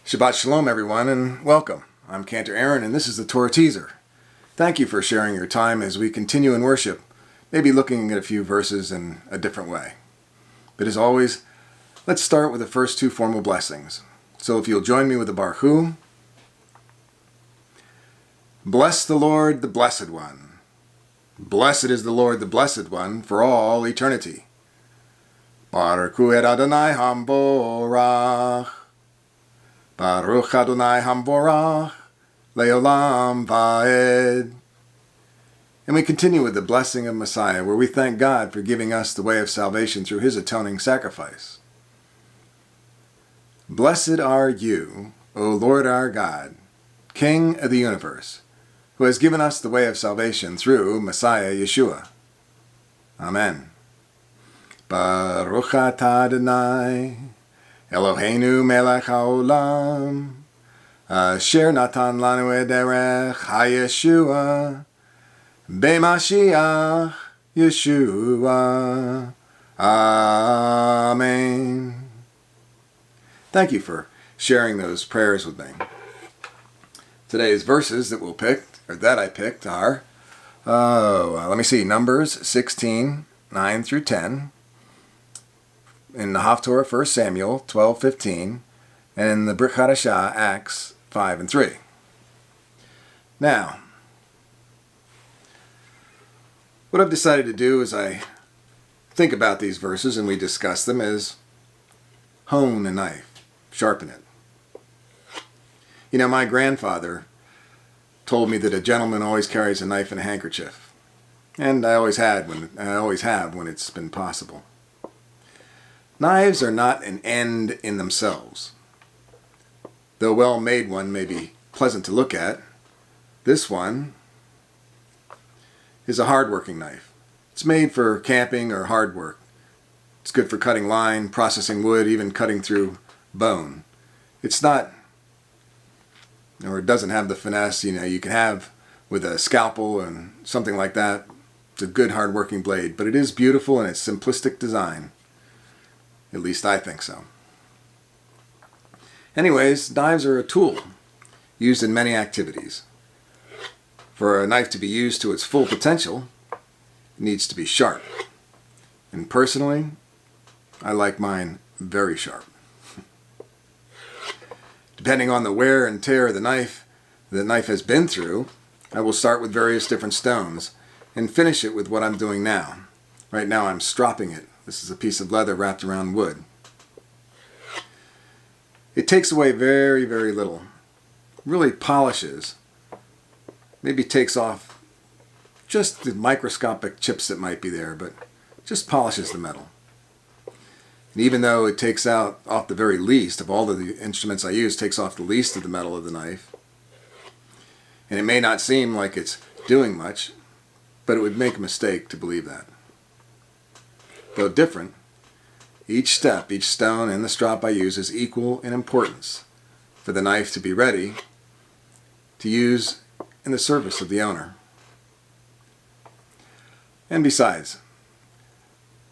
Shabbat Shalom, everyone, and welcome. I'm Cantor, and this is the Torah teaser. Thank you for sharing your time as we continue in worship, maybe looking at a few verses in a different way. But as always, let's start with the first two formal blessings. So if you'll join me with the Baruch Hu. Bless the Lord, the Blessed One. Blessed is the Lord, the Blessed One, for all eternity. Baruch Hu et Adonai Hamborach. Baruch Adonai Hamborach, Leolam Vaed. And we continue with the blessing of Messiah, where we thank God for giving us the way of salvation through His atoning sacrifice. Blessed are you, O Lord our God, King of the universe, who has given us the way of salvation through Messiah Yeshua. Amen. Baruch atah Adonai Eloheinu melech haolam, asher natan lanu et derech hayeshua, b'Mashiach Yeshua. Amen. Thank you for sharing those prayers with me. Today's verses that I picked are, Numbers 16, 9 through 10. In the Torah, 1 Samuel 12:15, and in the Brit Hadashah, Acts 5 and 3. Now, what I've decided to do as I think about these verses and we discuss them is hone a knife, sharpen it. You know, my grandfather told me that a gentleman always carries a knife and a handkerchief, and I always have when it's been possible. Knives are not an end in themselves. Though a well-made one may be pleasant to look at, this one is a hard-working knife. It's made for camping or hard work. It's good for cutting line, processing wood, even cutting through bone. It doesn't have the finesse you can have with a scalpel and something like that. It's a good hard-working blade, but it is beautiful in its simplistic design. At least I think so. Anyways, knives are a tool used in many activities. For a knife to be used to its full potential, it needs to be sharp. And personally, I like mine very sharp. Depending on the wear and tear the knife has been through, I will start with various different stones and finish it with what I'm doing now. Right now I'm stropping it. This is a piece of leather wrapped around wood. It takes away very, very little. Really polishes. Maybe takes off just the microscopic chips that might be there, but just polishes the metal. And even though it takes off the very least of all of the instruments I use, takes off the least of the metal of the knife. And it may not seem like it's doing much, but it would make a mistake to believe that. Though different, each step, each stone, and the strop I use is equal in importance for the knife to be ready to use in the service of the owner. And besides,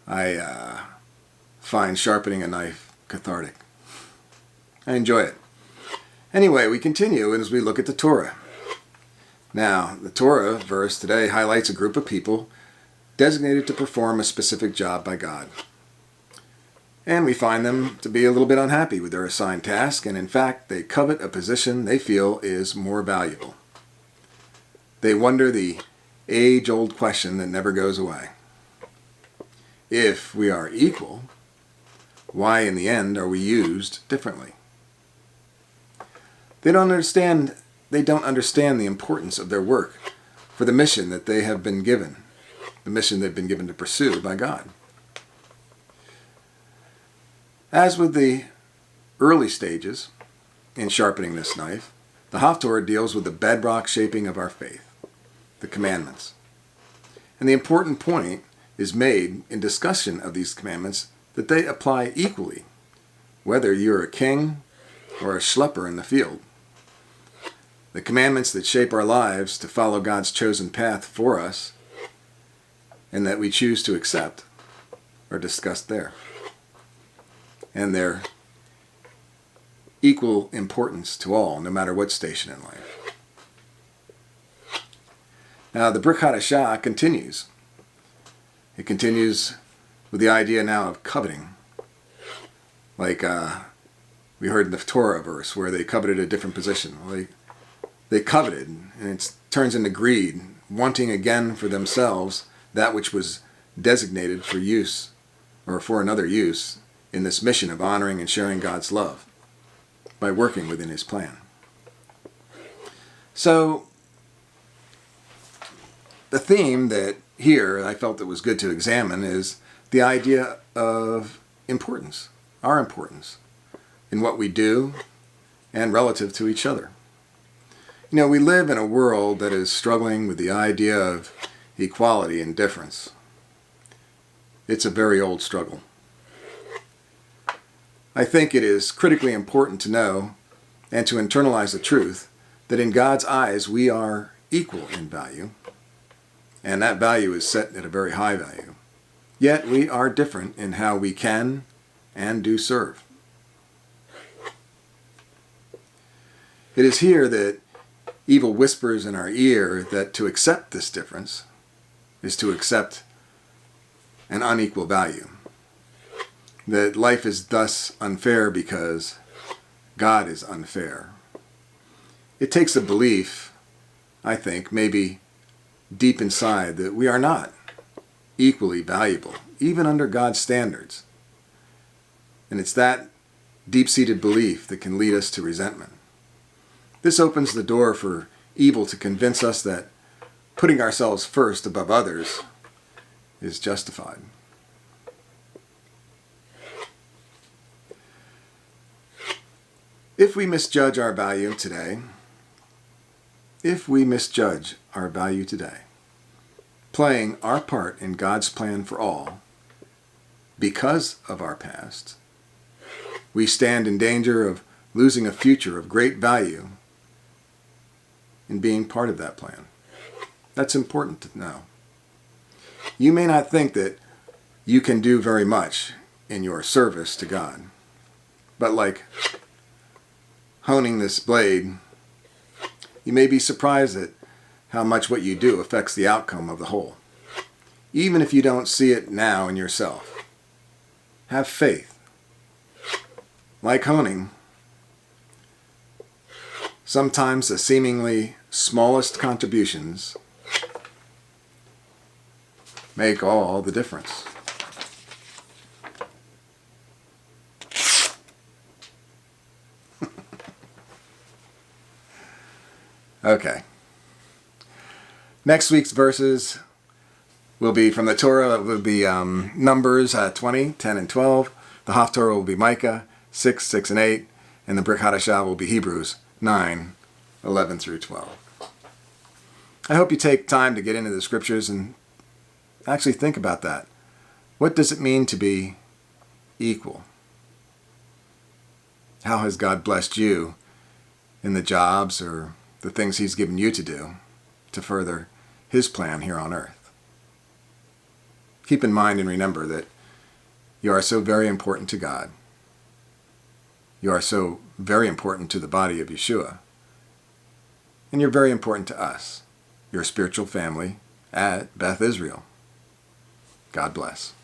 I find sharpening a knife cathartic. I enjoy it. Anyway, we continue as we look at the Torah. Now, the Torah verse today highlights a group of people designated to perform a specific job by God. And we find them to be a little bit unhappy with their assigned task, and in fact, they covet a position they feel is more valuable. They wonder the age-old question that never goes away. If we are equal, why in the end are we used differently? They don't understand the importance of their work for the mission that they have been given. The mission they've been given to pursue by God. As with the early stages in sharpening this knife, the Torah deals with the bedrock shaping of our faith, the commandments. And the important point is made in discussion of these commandments that they apply equally, whether you're a king or a schlepper in the field. The commandments that shape our lives to follow God's chosen path for us and that we choose to accept are discussed there. And they're equal importance to all, no matter what station in life. Now, the Brit Hadashah continues. It continues with the idea now of coveting. Like we heard in the Torah verse where they coveted a different position. Well, they coveted, and it turns into greed, wanting again for themselves that which was designated for use, or for another use, in this mission of honoring and sharing God's love by working within His plan. So, the theme that here I felt it was good to examine is the idea of importance, our importance, in what we do and relative to each other. You know, we live in a world that is struggling with the idea of equality and difference. It's a very old struggle. I think it is critically important to know and to internalize the truth that in God's eyes we are equal in value, and that value is set at a very high value. Yet we are different in how we can and do serve. It is here that evil whispers in our ear that to accept this difference is to accept an unequal value. That life is thus unfair because God is unfair. It takes a belief, I think, maybe deep inside, that we are not equally valuable, even under God's standards. And it's that deep-seated belief that can lead us to resentment. This opens the door for evil to convince us that putting ourselves first above others is justified. If we misjudge our value today, playing our part in God's plan for all, because of our past, we stand in danger of losing a future of great value in being part of that plan. That's important to know. You may not think that you can do very much in your service to God, but like honing this blade, you may be surprised at how much what you do affects the outcome of the whole, even if you don't see it now in yourself. Have faith. Like honing, sometimes the seemingly smallest contributions make all the difference. Okay. Next week's verses will be from the Torah. It will be Numbers 20, 10 and 12. The Haftorah will be Micah 6, 6 and 8. And the Brit Hadashah will be Hebrews 9, 11 through 12. I hope you take time to get into the scriptures and actually think about that. What does it mean to be equal? How has God blessed you in the jobs or the things He's given you to do to further His plan here on earth? Keep in mind and remember that you are so very important to God. You are so very important to the body of Yeshua. And you're very important to us, your spiritual family at Beth Israel. God bless.